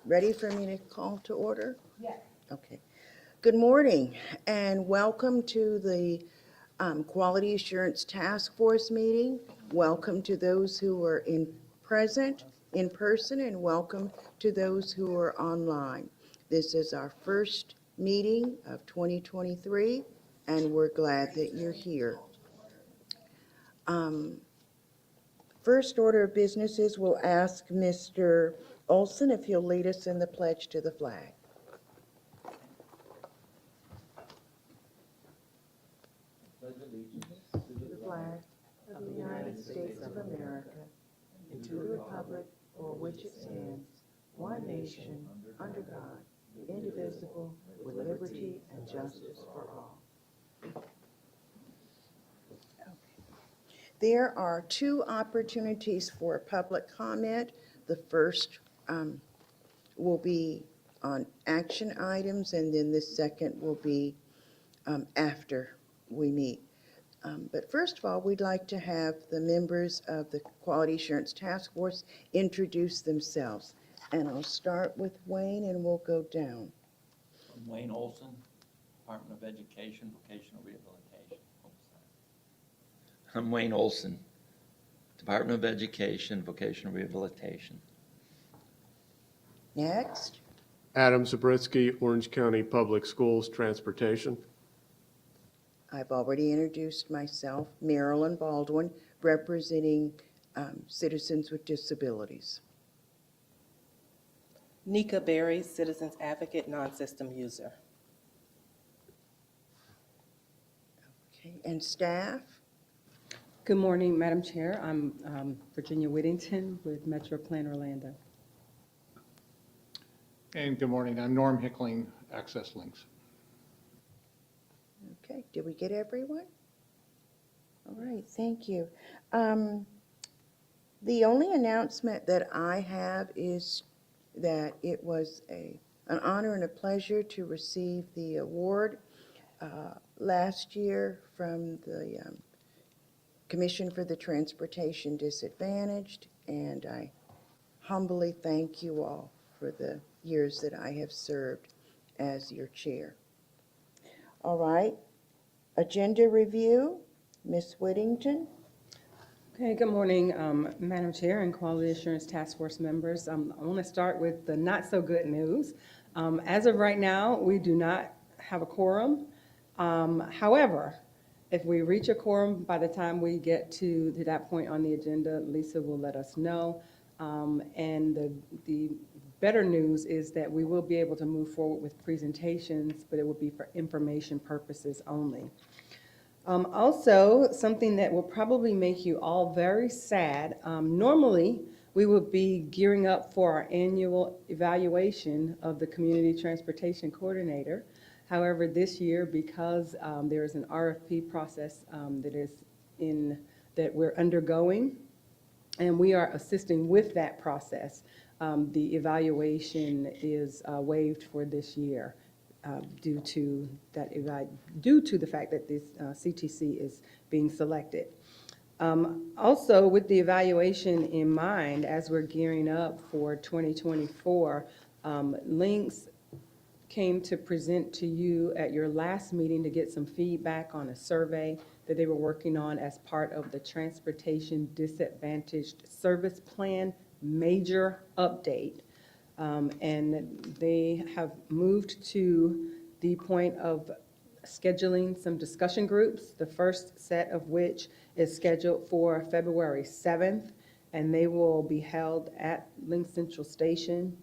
Ready for me to call to order? Yes. Okay. Good morning and welcome to the Quality Assurance Task Force meeting. Welcome to those who are present in person and welcome to those who are online. This is our first meeting of 2023 and we're glad that you're here. First order of business is we'll ask Mr. Olson if he'll lead us in the pledge to the flag. Pledge allegiance to the flag of the United States of America and to the republic for which it stands, one nation, under God, indivisible, with liberty and justice for all. There are two opportunities for public comment. The first will be on action items, and then the second will be after we meet. But first of all, we'd like to have the members of the Quality Assurance Task Force introduce themselves. And I'll start with Wayne, and we'll go down. I'm Wayne Olson, Department of Education, Vocational Rehabilitation. I'm Wayne Olson, Department of Education, Vocational Rehabilitation. Next. Adam Zabritsky, Orange County Public Schools Transportation. I've already introduced myself, Marilyn Baldwin, representing citizens with disabilities. Nika Berry, Citizens Advocate, Non-System User. Okay, and staff? Good morning, Madam Chair. I'm Virginia Whittington with Metro Plan Orlando. And good morning, I'm Norm Hickling, Access Links. Okay, did we get everyone? All right, thank you. The only announcement that I have is that it was an honor and a pleasure to receive the award last year from the Commission for the Transportation Disadvantaged, and I humbly thank you all for the years that I have served as your chair. All right, agenda review, Ms. Whittington. Okay, good morning, Madam Chair and Quality Assurance Task Force members. I want to start with the not so good news. As of right now, we do not have a quorum. However, if we reach a quorum by the time we get to that point on the agenda, Lisa will let us know. And the better news is that we will be able to move forward with presentations, but it will be for information purposes only. Also, something that will probably make you all very sad, normally we would be gearing up for our annual evaluation of the Community Transportation Coordinator. However, this year, because there is an RFP process that we're undergoing, and we are assisting with that process, the evaluation is waived for this year due to the fact that this CTC is being selected. Also, with the evaluation in mind, as we're gearing up for 2024, Links came to present to you at your last meeting to get some feedback on a survey that they were working on as part of the Transportation Disadvantaged Service Plan major update. And they have moved to the point of scheduling some discussion groups, the first set of which is scheduled for February 7th, and they will be held at Links Central Station,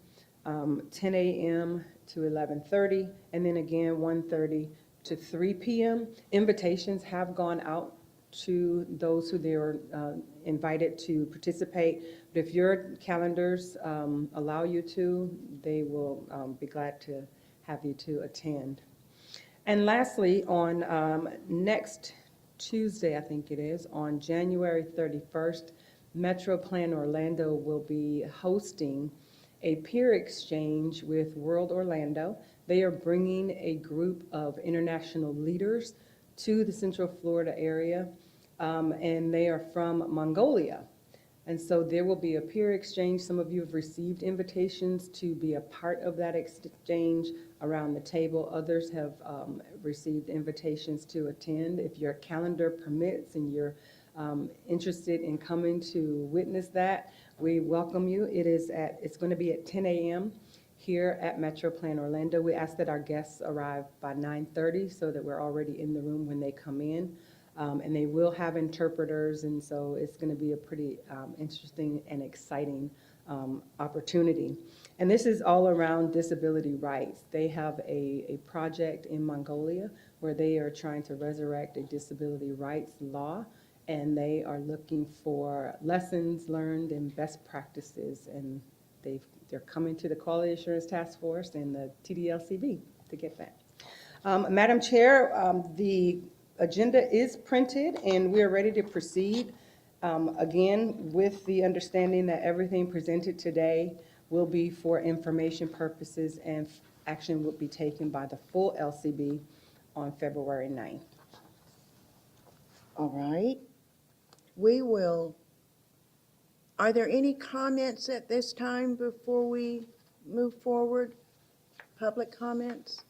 10 a.m. to 11:30, and then again 1:30 to 3 p.m. Invitations have gone out to those who they were invited to participate, but if your calendars allow you to, they will be glad to have you to attend. And lastly, on next Tuesday, I think it is, on January 31st, Metro Plan Orlando will be hosting a peer exchange with World Orlando. They are bringing a group of international leaders to the Central Florida area, and they are from Mongolia. And so there will be a peer exchange. Some of you have received invitations to be a part of that exchange around the table. Others have received invitations to attend. If your calendar permits and you're interested in coming to witness that, we welcome you. It's going to be at 10 a.m. here at Metro Plan Orlando. We ask that our guests arrive by 9:30 so that we're already in the room when they come in. And they will have interpreters, and so it's going to be a pretty interesting and exciting opportunity. And this is all around disability rights. They have a project in Mongolia where they are trying to resurrect a disability rights law, and they are looking for lessons learned and best practices, and they're coming to the Quality Assurance Task Force and the TDLCB to get that. Madam Chair, the agenda is printed, and we are ready to proceed. Again, with the understanding that everything presented today will be for information purposes, and action will be taken by the full LCB on February 9th. All right. Are there any comments at this time before we move forward? Public comments?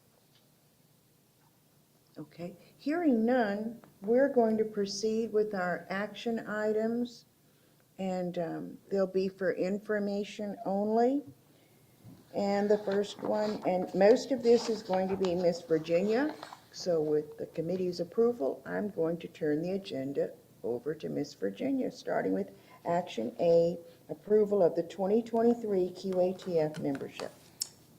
Okay, hearing none, we're going to proceed with our action items, and they'll be for information only. And the first one, and most of this is going to be Miss Virginia, so with the committee's approval, I'm going to turn the agenda over to Miss Virginia, starting with Action A, approval of the 2023 QATF membership.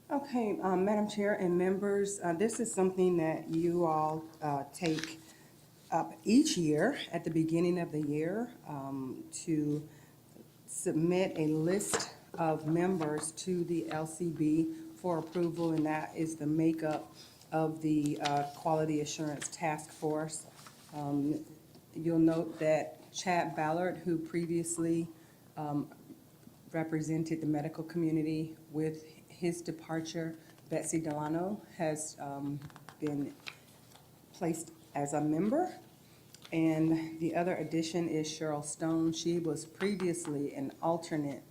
Okay, Madam Chair and members, this is something that you all take up each year at the beginning of the year to submit a list of members to the LCB for approval, and that is the makeup of the Quality Assurance Task Force. You'll note that Chad Ballard, who previously represented the medical community, with his departure, Betsy Delano has been placed as a member. And the other addition is Cheryl Stone. She was previously an alternate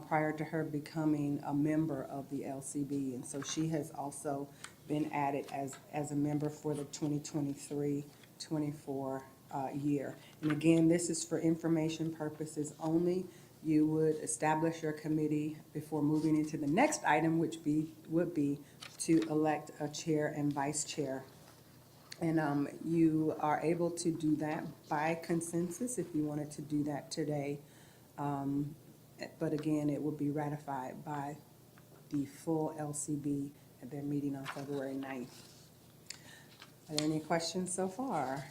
prior to her becoming a member of the LCB. And so she has also been added as a member for the 2023-24 year. And again, this is for information purposes only. You would establish your committee before moving into the next item, which would be to elect a chair and vice chair. And you are able to do that by consensus if you wanted to do that today. But again, it will be ratified by the full LCB at their meeting on February 9th. Are there any questions so far?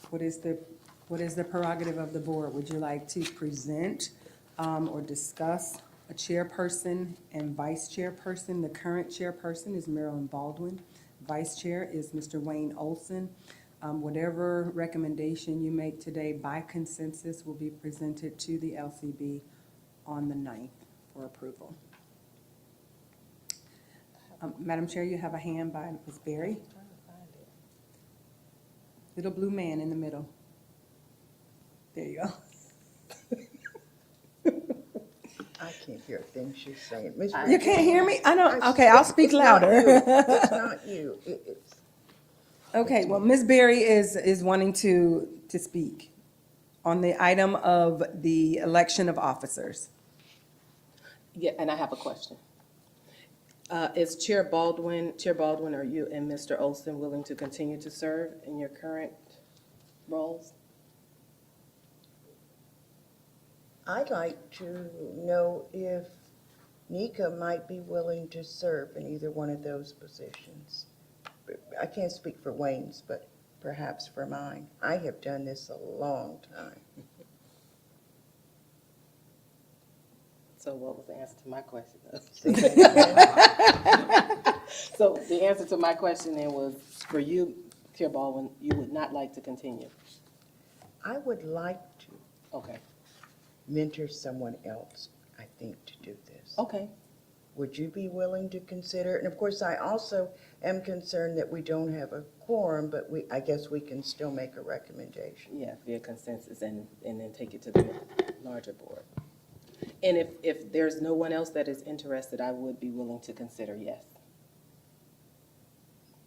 What is the prerogative of the board? Would you like to present or discuss a chairperson and vice chairperson? The current chairperson is Marilyn Baldwin. Vice chair is Mr. Wayne Olson. Whatever recommendation you make today by consensus will be presented to the LCB on the 9th for approval. Madam Chair, you have a hand by Ms. Berry. Little blue man in the middle. There you go. I can't hear a thing she's saying. Miss You can't hear me? I know. I- Okay, I'll speak it's not louder. you. It's not you. It's Okay, well, Ms. Berry is wanting to speak on the item of the election of officers. Yeah, and I have a question. Is Chair Baldwin, are you and Mr. Olson willing to continue to serve in your current roles? I'd like to know if Nika might be willing to serve in either one of those positions. I can't speak for Wayne's, but perhaps for mine. I have done this a long time. So what was the answer to my question? Say that again. So the answer to my question then was, for you, Chair Baldwin, you would not like to continue? I would like to Okay, mentor someone else, I think, to do this. okay. would you be willing to consider? And of course, I also am concerned that we don't have a quorum, but I guess we can still make a recommendation. Yeah, via consensus and then take it to the larger board. And if there's no one else that is interested, I would be willing to consider yes.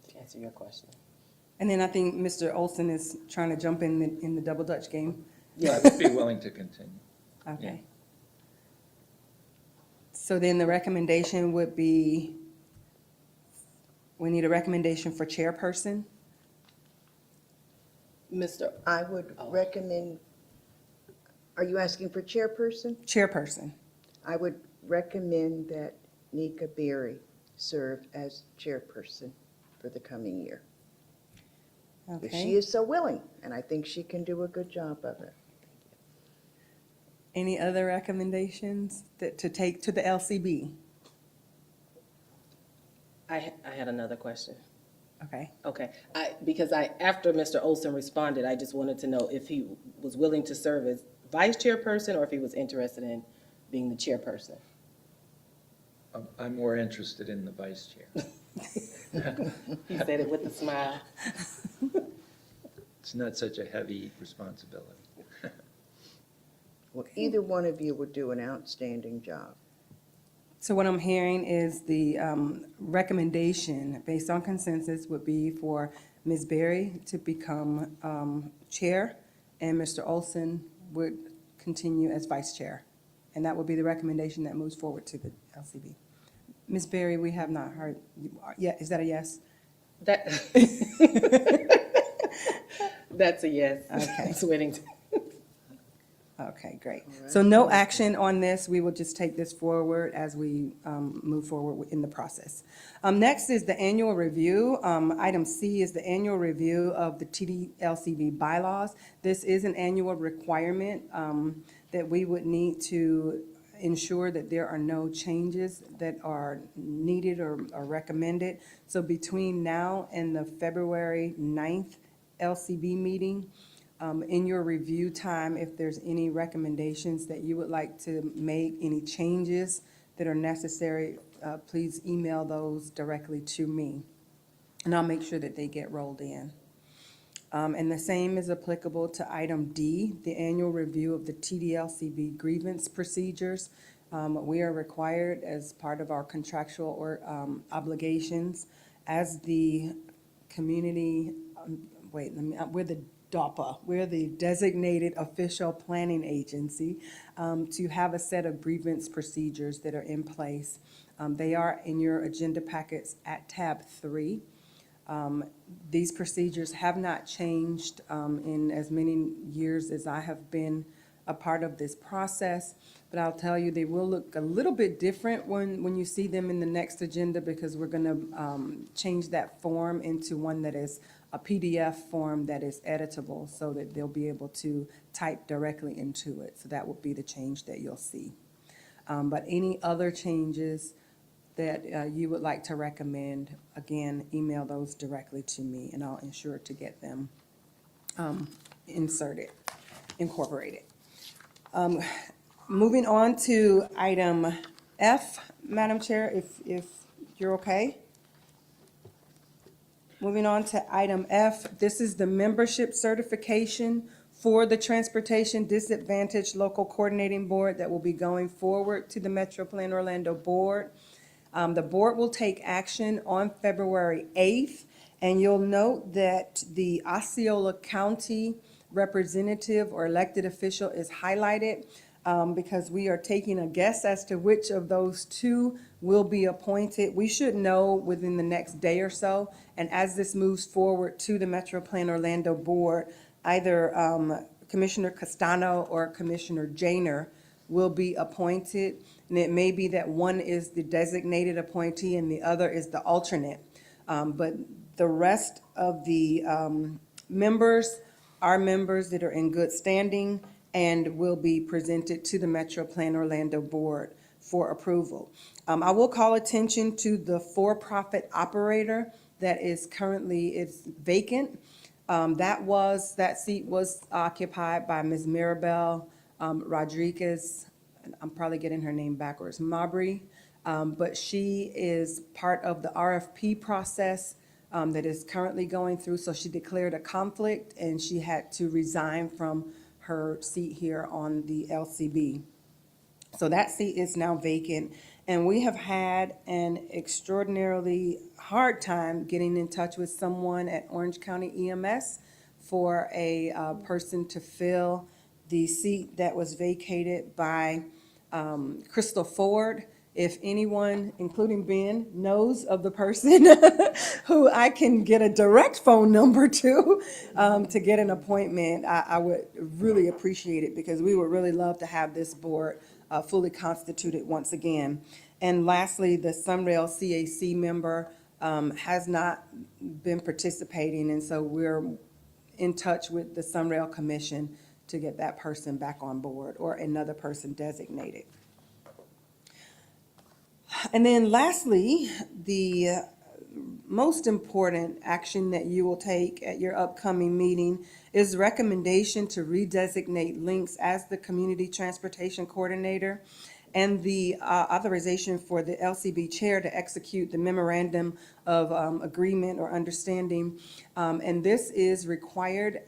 To answer your question. And then I think Mr. Olson is trying to jump in the double dutch game. I would be willing to continue. Okay. So then the recommendation would be, we need a recommendation for chairperson. Mr. I would recommend, are you asking for chairperson? Chairperson. I would recommend that Nika Berry serve as chairperson for the coming year. If she Okay. is so willing, and I think she can do a good job of it. Any other recommendations to take to the LCB? I had another question. Okay. Okay, because after Mr. Olson responded, I just wanted to know if he was willing to serve as vice chairperson or if he was interested in being the chairperson. I'm more interested in the vice chair. He said it with a smile. It's not such a heavy responsibility. Well, either one of you would do an outstanding job. So what I'm hearing is the recommendation, based on consensus, would be for Ms. Berry to become chair, and Mr. Olson would continue as vice chair. And that would be the recommendation that moves forward to the LCB. Ms. Berry, we have not heard, yeah, is that a yes? That, that's a yes. Okay. It's waiting to. Okay, great. All right. So no action on this. We will just take this forward as we move forward in the process. Next is the annual review. Item C is the annual review of the TDLCB bylaws. This is an annual requirement that we would need to ensure that there are no changes that are needed or recommended. So between now and the February 9th LCB meeting, in your review time, if there's any recommendations that you would like to make, any changes that are necessary, please email those directly to me, and I'll make sure that they get rolled in. And the same is applicable to item D, the annual review of the TDLCB grievance procedures. We are required as part of our contractual obligations as the community, we're the DAPA, we're the designated official planning agency, to have a set of grievance procedures that are in place. They are in your agenda packets at tab 3. These procedures have not changed in as many years as I have been a part of this process, but I'll tell you, they will look a little bit different when you see them in the next agenda, because we're going to change that form into one that is a PDF form that is editable, so that they'll be able to type directly into it. So that would be the change that you'll see. But any other changes that you would like to recommend, again, email those directly to me, and I'll ensure to get them incorporated. Moving on to item F, Madam Chair, if you're okay. Moving on to item F, this is the membership certification for the Transportation Disadvantaged Local Coordinating Board that will be going forward to the Metro Plan Orlando Board. The board will take action on February 8th, and you'll note that the Osceola County representative or elected official is highlighted because we are taking a guess as to which of those two will be appointed. We should know within the next day or so, and as this moves forward to the Metro Plan Orlando Board, either Commissioner Castano or Commissioner Janer will be appointed, and it may be that one is the designated appointee and the other is the alternate. But the rest of the members are members that are in good standing and will be presented to the Metro Plan Orlando Board for approval. I will call attention to the for-profit operator that is currently vacant. That seat was occupied by Ms. Maribel Rodriguez, and I'm probably getting her name backwards, Mabry. But she is part of the RFP process that is currently going through, so she declared a conflict and she had to resign from her seat here on the LCB. So that seat is now vacant, and we have had an extraordinarily hard time getting in touch with someone at Orange County EMS for a person to fill the seat that was vacated by Crystal Ford. If anyone, including Ben, knows of the person who I can get a direct phone number to get an appointment, I would really appreciate it, because we would really love to have this board fully constituted once again. And lastly, the Sunrail CAC member has not been participating, and so we're in touch with the Sunrail Commission to get that person back on board, or another person designated. And then lastly, the most important action that you will take at your upcoming meeting is recommendation to redesignate Links as the Community Transportation Coordinator, and the authorization for the LCB Chair to execute the memorandum of agreement or understanding. And this is required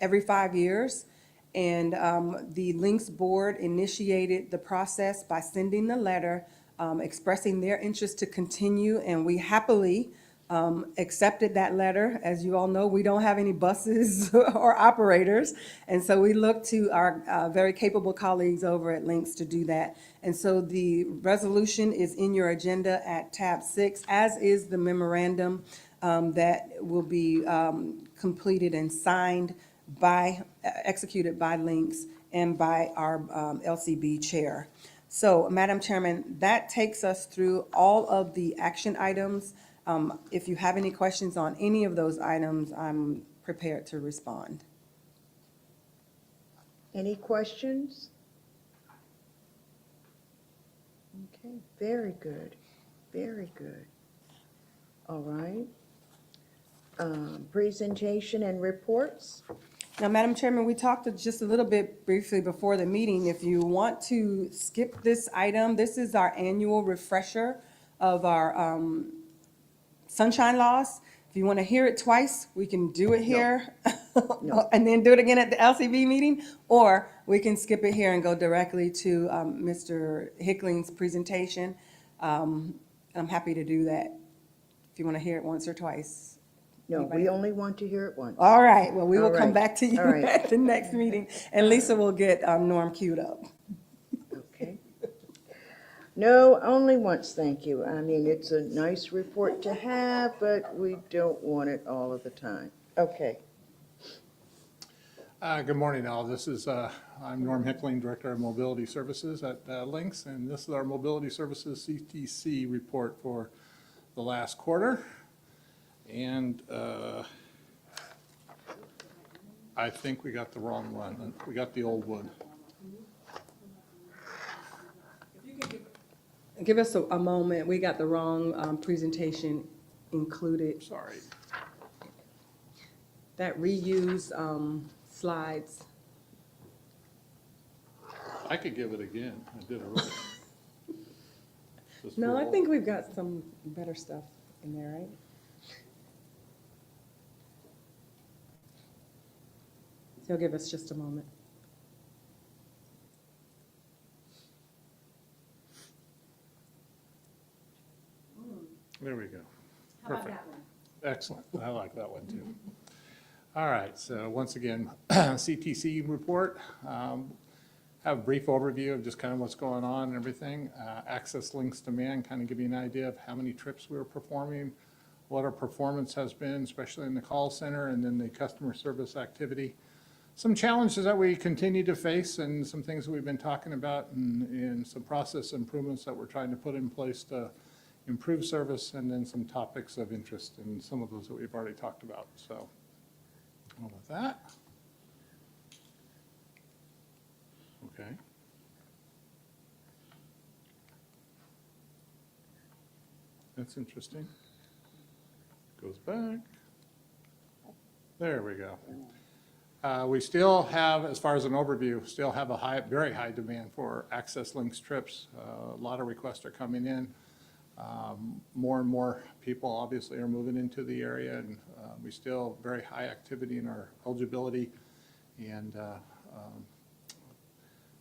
every 5 years. And the Links Board initiated the process by sending the letter expressing their interest to continue, and we happily accepted that letter. As you all know, we don't have any buses or operators, and so we look to our very capable colleagues over at Links to do that. And so the resolution is in your agenda at tab 6, as is the memorandum that will be completed and signed by, executed by Links and by our LCB chair. So, Madam Chairman, that takes us through all of the action items. If you have any questions on any of those items, I'm prepared to respond. Any questions? Okay, very good, very good. All right. Presentation and reports. Now, Madam Chairman, we talked just a little bit briefly before the meeting. If you want to skip this item, this is our annual refresher of our sunshine laws. If you want to hear it twice, we can do it here No. and then do it again at the LCB meeting, or we can skip it here and go directly to Mr. Hickling's presentation. I'm happy to do that if you want to hear it once or twice. No, Anybody? we only want to hear it once. All right, well, we will All come right. back to you All right. at the next meeting, and Lisa will get Norm queued up. Okay. No, only once, thank you. I mean, it's a nice report to have, but we don't want it all of the time. Okay. Good morning, all. This is, I'm Norm Hickling, Director of Mobility Services at Links, and this is our Mobility Services CTC report for the last quarter. And I think we got the wrong one. We got the old one. Give us a moment, we got the wrong presentation included. Sorry. That reused slides. I could give it again. I did it right. Just No, I roll. think we've got some better stuff in there, right? So give us just a moment. There we go. Perfect. Excellent. I like that one too. All right, so once again, CTC report. Have a brief overview of just kind of what's going on and everything. Access links demand, kind of give you an idea of how many trips we were performing, what our performance has been, especially in the call center, and then the customer service activity. Some challenges that we continue to face, and some things that we've been talking about, and some process improvements that we're trying to put in place to improve service, and then some topics of interest, and some of those that we've already talked about. So, well, with that. Okay. That's interesting. Goes back. There we go. We still have, as far as an overview, still have a very high demand for Access Links trips. A lot of requests are coming in. More and more people obviously are moving into the area, and we still very high activity in our eligibility. And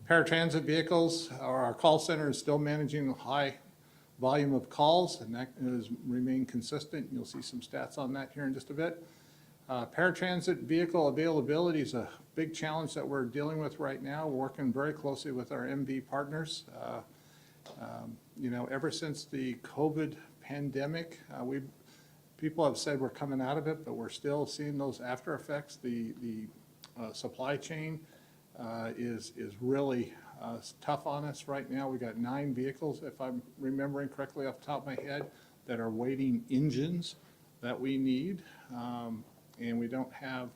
paratransit vehicles, our call center is still managing a high volume of calls, and that has remained consistent. You'll see some stats on that here in just a bit. Paratransit vehicle availability is a big challenge that we're dealing with right now. We're working very closely with our MV partners. You know, ever since the COVID pandemic, people have said we're coming out of it, but we're still seeing those after effects. The supply chain is really tough on us right now. We got 9 vehicles, if I'm remembering correctly off the top of my head, that are waiting engines that we need. And we don't have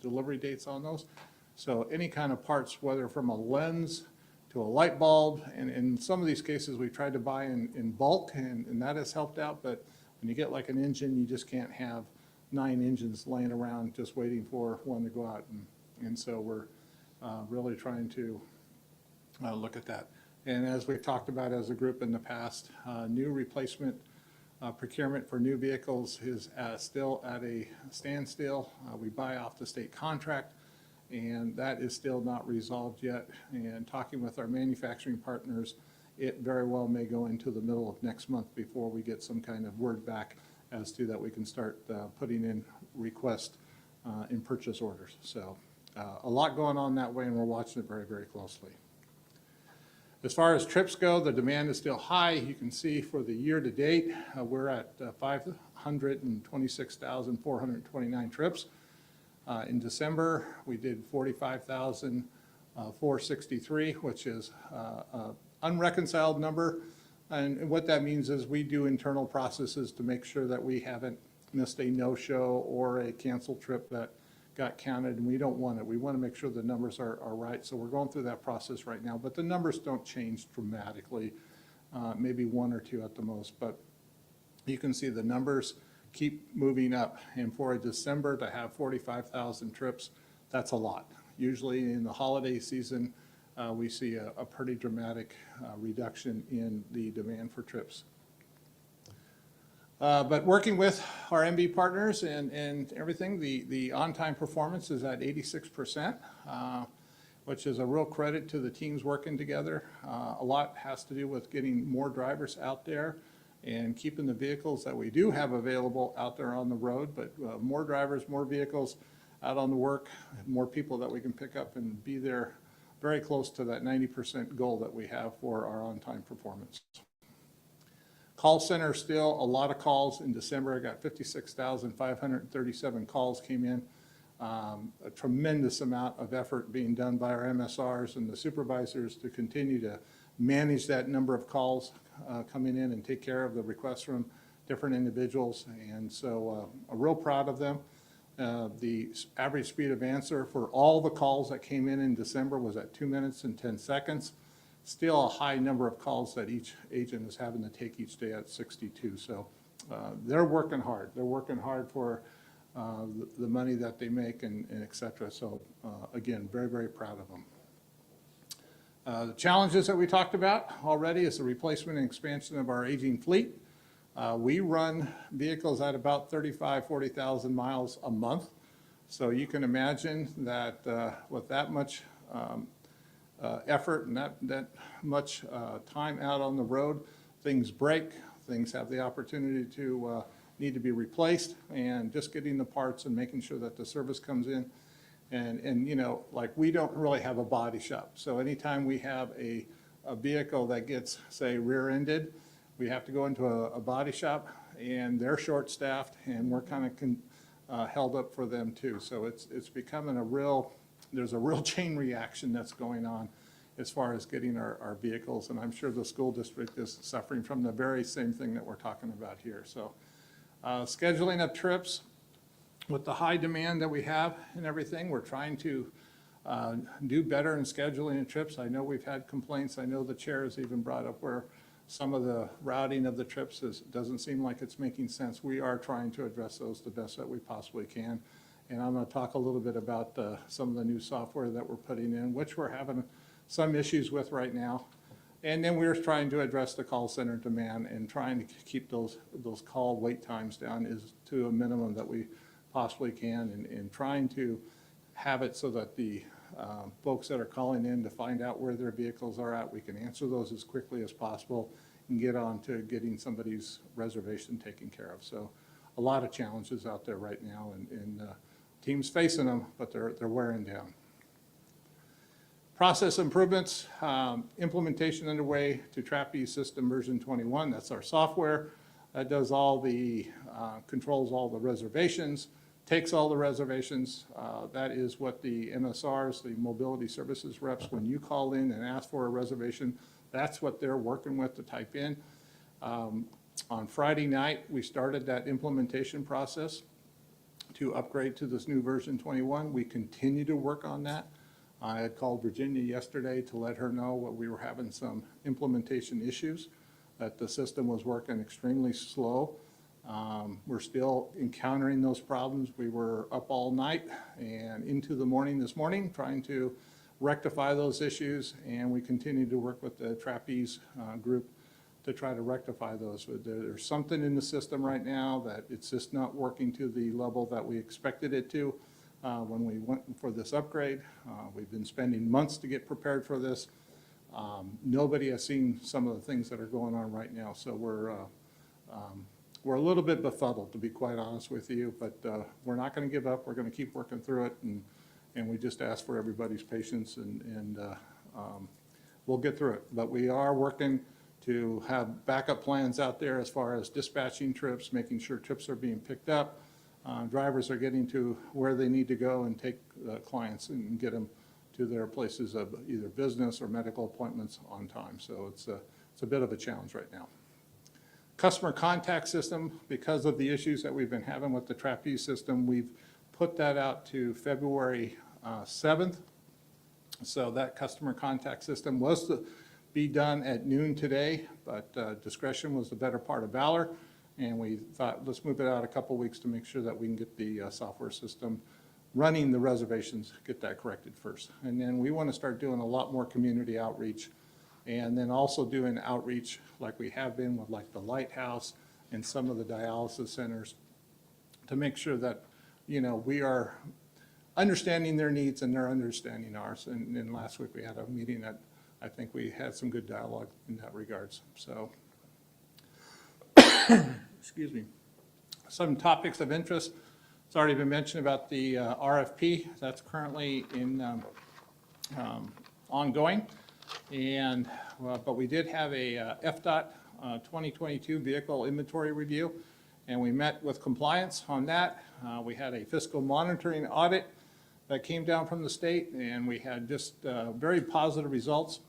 delivery dates on those. So any kind of parts, whether from a lens to a light bulb, and in some of these cases we tried to buy in bulk, and that has helped out, but when you get like an engine, you just can't have 9 engines laying around just waiting for one to go out. And so we're really trying to look at that. And as we've talked about as a group in the past, new replacement procurement for new vehicles is still at a standstill. We buy off the state contract, and that is still not resolved yet. And talking with our manufacturing partners, it very well may go into the middle of next month before we get some kind of word back as to that we can start putting in request in purchase orders. So a lot going on that way, and we're watching it very, very closely. As far as trips go, the demand is still high. You can see for the year to date, we're at 526,429 trips. In December, we did 45,463, which is an unreconciled number. And what that means is we do internal processes to make sure that we haven't missed a no-show or a canceled trip that got counted, and we don't want it. We want to make sure the numbers are right. So we're going through that process right now, but the numbers don't change dramatically, maybe 1 or 2 at the most. But you can see the numbers keep moving up. And for a December to have 45,000 trips, that's a lot. Usually in the holiday season, we see a pretty dramatic reduction in the demand for trips. But working with our MB partners and everything, the on-time performance is at 86%, which is a real credit to the teams working together. A lot has to do with getting more drivers out there and keeping the vehicles that we do have available out there on the road, but more drivers, more vehicles out on the work, more people that we can pick up and be there very close to that 90% goal that we have for our on-time performance. Call center, still a lot of calls. In December, I got 56,537 calls came in. A tremendous amount of effort being done by our MSRs and the supervisors to continue to manage that number of calls coming in and take care of the requests from different individuals. And so I'm real proud of them. The average speed of answer for all the calls that came in December was at 2 minutes and 10 seconds. Still a high number of calls that each agent is having to take each day at 62. So they're working hard. They're working hard for the money that they make and et cetera. So again, very, very proud of them. The challenges that we talked about already is the replacement and expansion of our aging fleet. We run vehicles at about 40,000 miles a month. So you can imagine that with that much effort and that much time out on the road, things break, things have the opportunity to need to be replaced, and just getting the parts and making sure that the service comes in. And you know, like, we don't really have a body shop. So anytime we have a vehicle that gets, say, rear-ended, we have to go into a body shop, and they're short-staffed, and we're kind of held up for them too. So it's becoming there's a real chain reaction that's going on as far as getting our vehicles, and I'm sure the school district is suffering from the very same thing that we're talking about here. So scheduling of trips, with the high demand that we have and everything, we're trying to do better in scheduling of trips. I know we've had complaints. I know the chair has even brought up where some of the routing of the trips doesn't seem like it's making sense. We are trying to address those the best that we possibly can. And I'm going to talk a little bit about some of the new software that we're putting in, which we're having some issues with right now. And then we're trying to address the call center demand and trying to keep those call wait times down is to a minimum that we possibly can, and trying to have it so that the folks that are calling in to find out where their vehicles are at, we can answer those as quickly as possible and get on to getting somebody's reservation taken care of. So a lot of challenges out there right now, and teams facing them, but they're wearing down. Process improvements, implementation underway to Trapeze System version 21. That's our software that does all the, controls all the reservations, takes all the reservations. That is what the MSRs, the mobility services reps, when you call in and ask for a reservation, that's what they're working with to type in. On Friday night, we started that implementation process to upgrade to this new version 21. We continue to work on that. I had called Virginia yesterday to let her know what we were having some implementation issues, that the system was working extremely slow. We're still encountering those problems. We were up all night and into the morning this morning trying to rectify those issues, and we continue to work with the Trapeze group to try to rectify those. There's something in the system right now that it's just not working to the level that we expected it to when we went for this upgrade. We've been spending months to get prepared for this. Nobody has seen some of the things that are going on right now, so we're a little bit befuddled, to be quite honest with you, but we're not going to give up. We're going to keep working through it, and we just ask for everybody's patience, and we'll get through it. But we are working to have backup plans out there as far as dispatching trips, making sure trips are being picked up, drivers are getting to where they need to go and take clients and get them to their places of either business or medical appointments on time. So it's a bit of a challenge right now. Customer contact system, because of the issues that we've been having with the Trapeze system, we've put that out to February 7th. So that customer contact system was to be done at noon today, but discretion was the better part of valor. And we thought, let's move it out a couple weeks to make sure that we can get the software system running the reservations, get that corrected first. And then we want to start doing a lot more community outreach, and then also doing outreach like we have been with like the Lighthouse and some of the dialysis centers to make sure that, you know, we are understanding their needs and they're understanding ours. And last week we had a meeting that I think we had some good dialogue in that regards. So, excuse me. Some topics of interest. It's already been mentioned about the RFP. That's currently in ongoing. And, but we did have a FDOT 2022 vehicle inventory review, and we met with compliance on that. We had a fiscal monitoring audit that came down from the state, and we had just very positive results.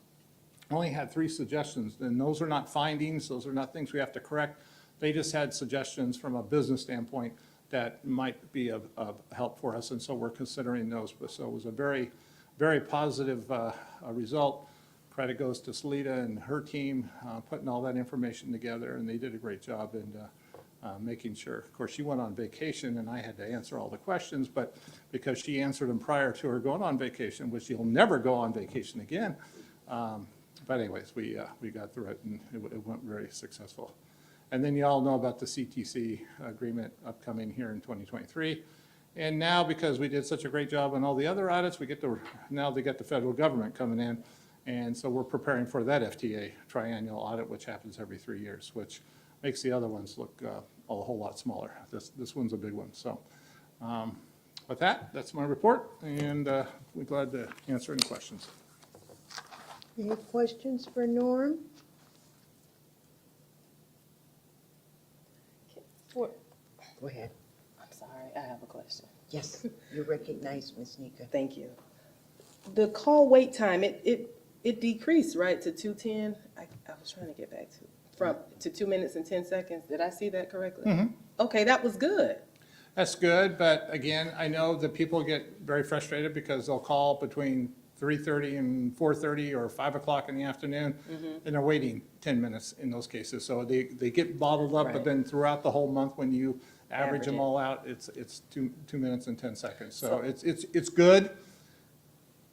Only had 3 suggestions, and those are not findings. Those are not things we have to correct. They just had suggestions from a business standpoint that might be of help for us, and so we're considering those. So it was a very, very positive result. Credit goes to Salita and her team putting all that information together, and they did a great job in making sure. Of course, she went on vacation, and I had to answer all the questions, but because she answered them prior to her going on vacation, which she'll never go on vacation again. But anyways, we got through it, and it went very successful. And then you all know about the CTC agreement upcoming here in 2023. And now, because we did such a great job on all the other audits, now they get the federal government coming in. And so we're preparing for that FTA triennial audit, which happens every 3 years, which makes the other ones look a whole lot smaller. This one's a big one. So with that, that's my report, and we're glad to answer any questions. Any questions for Norm? Go ahead. I'm sorry, I have a question. Yes, you're recognized, Ms. Nika. Thank you. The call wait time, it decreased, right, to 2:10? I was trying to get back to 2 minutes and 10 seconds. Did I see that correctly? Mm-hmm. Okay, that was good. That's good, but again, I know that people get very frustrated because they'll call between 3:30 and 4:30 or 5 o'clock in the afternoon, and they're waiting 10 minutes in those cases. So they get bottled up, but Right. then throughout the whole month, when you average them Average it. all out, it's 2 minutes and 10 seconds. So So- it's good,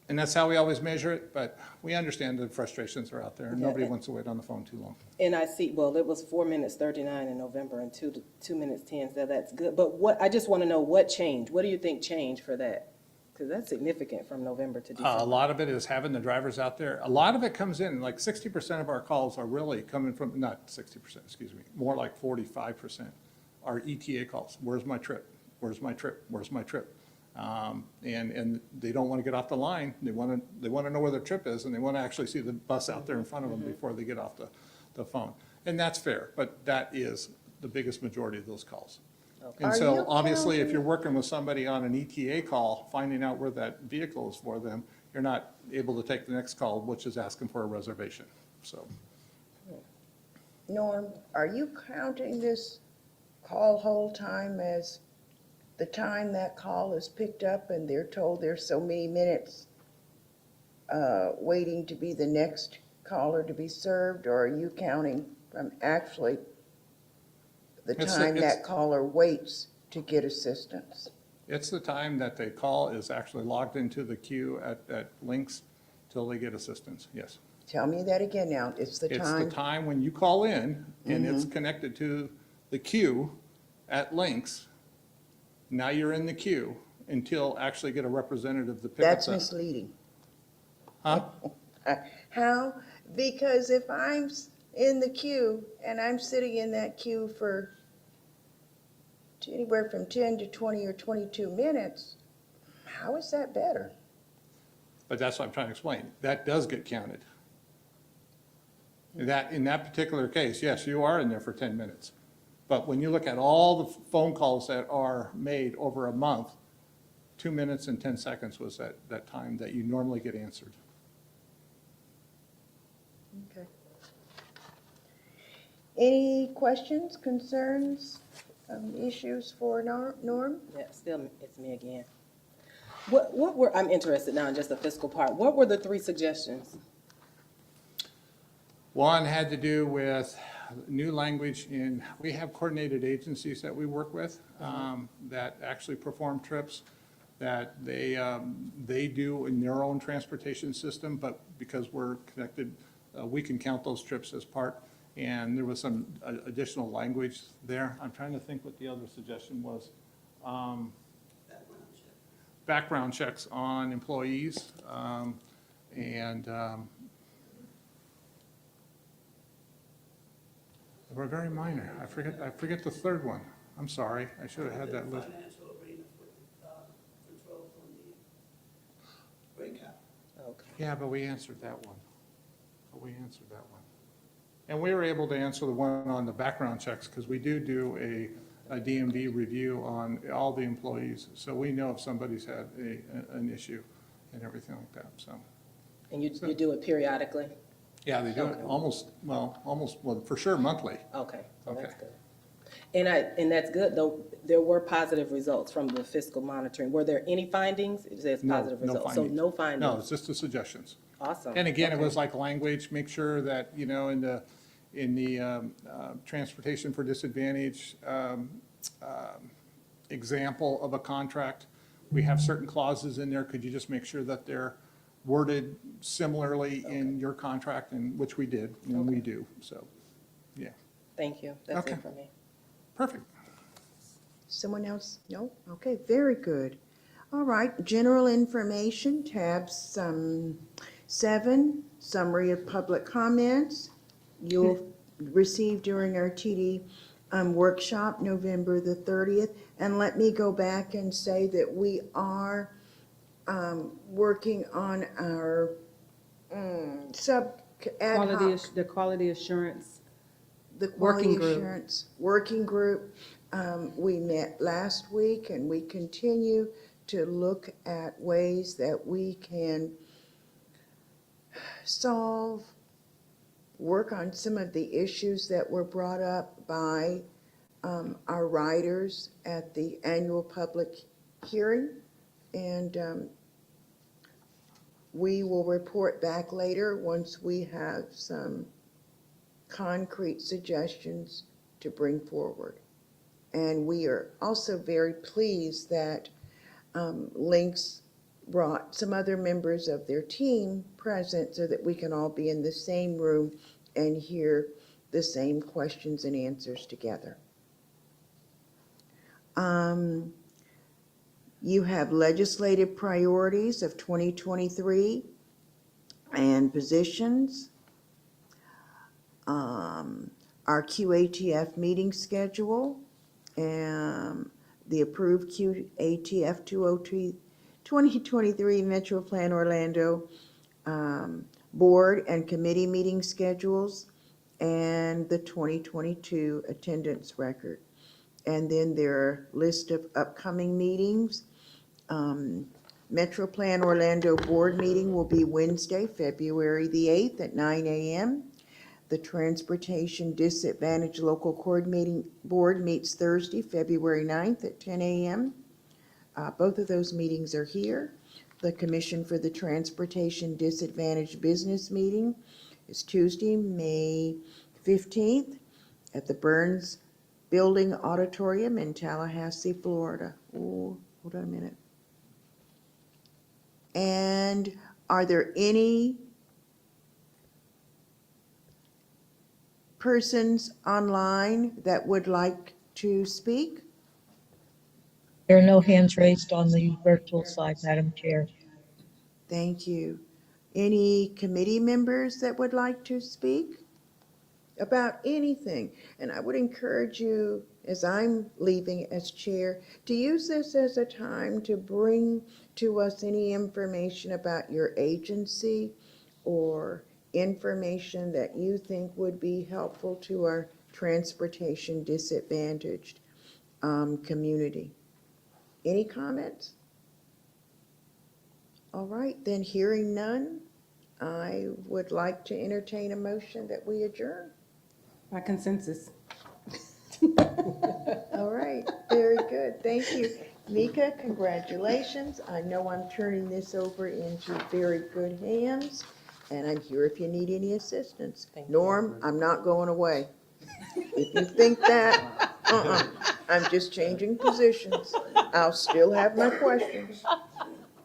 and that's how we always measure it, but we understand the frustrations are out there, and nobody Yeah. wants to wait on the phone too long. And I see, well, it was 4 minutes 39 in November and 2 minutes 10, so that's good. But what, I just want to know what changed? What do you think changed for that? Because that's significant from November to A December. lot of it is having the drivers out there. A lot of it comes in, like 60% of our calls are really coming from, not 60%, excuse me, more like 45% are ETA calls. Where's my trip? Where's my trip? Where's my trip? And they don't want to get off the line. They want to know where their trip is, and they want to actually see the bus out there in front of them before they get off the phone. And that's fair, but that is the biggest majority of those calls. And Are so you obviously, if counting- you're working with somebody on an ETA call, finding out where that vehicle is for them, you're not able to take the next call, which is asking for a reservation. So, Norm, are you counting this call hold time as the time that call is picked up and they're told there's so many minutes waiting to be the next caller to be served, or are you counting from actually the time that caller waits to get assistance? it's the time that they call is actually logged into the queue at Links till they get assistance, yes. Tell me that again now. It's the It's the time, Mm-hmm. time when you call in and it's connected to the queue at Links. Now you're in the queue until actually get a representative to pick that's us up. misleading. Huh? How? Because if I'm in the queue and I'm sitting in that queue for anywhere from 10 to 20 or 22 minutes, how is that better? But that's what I'm trying to explain. That does get counted. In that particular case, yes, you are in there for 10 minutes. But when you look at all the phone calls that are made over a month, 2 minutes and 10 seconds was that time that you normally get answered. Okay. Any questions, concerns, issues for Norm? Yeah, still, it's me again. What were, I'm interested now in just the fiscal part. What were the 3 suggestions? One had to do with new language in, we have coordinated agencies that we work with that actually perform trips that they do in their own transportation system, but because we're connected, we can count those trips as part. And there was some additional language there. I'm trying to think what the other suggestion was. Background checks on employees and they were very minor. I forget the third one. I'm sorry. I should have had that list. Financial agreements with controls on the rate cap. Okay. Yeah, but we answered that one. And we were able to answer the one on the background checks because we do a DMV review on all the employees. So we know if somebody's had an issue and everything like that, so. And you do it periodically? Yeah, they do it Okay. almost, for sure monthly. Okay, so that's Okay. good. And that's good, though, there were positive results from the fiscal monitoring. Were there any findings? It says No, positive no results, so findings. no findings? No, it's just the suggestions. Awesome. And again, it Okay. was like language, make sure that, you know, in the transportation for disadvantage example of a contract, we have certain clauses in there. Could you just make sure that they're worded similarly in your contract, and which we did, and we do, so, yeah. Thank you, that's Okay. it for me. Perfect. Someone else? No? Okay, very good. All right, general information, tab 7, summary of public comments. You'll receive during our TD workshop, November the 30th. And let me go back and say that we are working on our ad hoc. The quality assurance, The Working Quality group. Assurance Working Group. We met last week and we continue to look at ways that we can work on some of the issues that were brought up by our writers at the annual public hearing. And We will report back later once we have some concrete suggestions to bring forward. And we are also very pleased that Lynx brought some other members of their team present so that we can all be in the same room and hear the same questions and answers together. You have legislative priorities of 2023 and positions. Our QATF meeting schedule, the approved QATF 2023 Metro Plan Orlando board and committee meeting schedules, and the 2022 attendance record. And then there are list of upcoming meetings. Metro Plan Orlando board meeting will be Wednesday, February the 8th at 9 a.m. The Transportation Disadvantaged Local Coordinating Board meets Thursday, February 9th at 10 a.m. Both of those meetings are here. The Commission for the Transportation Disadvantaged Business meeting is Tuesday, May 15th at the Burns Building Auditorium in Tallahassee, Florida. Oh, hold on a minute. And are there any persons online that would like to speak? There are no hands raised on the virtual side, Madam Chair. Thank you. Any committee members that would like to speak about anything? And I would encourage you, as I'm leaving as chair, to use this as a time to bring to us any information about your agency or information that you think would be helpful to our transportation disadvantaged community. Any comments? All right, then hearing none, I would like to entertain a motion that we adjourn. By consensus. All right, very good, thank you. Mika, congratulations. I know I'm turning this over into very good hands, and I'm here if you need any assistance. Norm, I'm not going away. If you think that, I'm just changing positions. I'll still have my questions.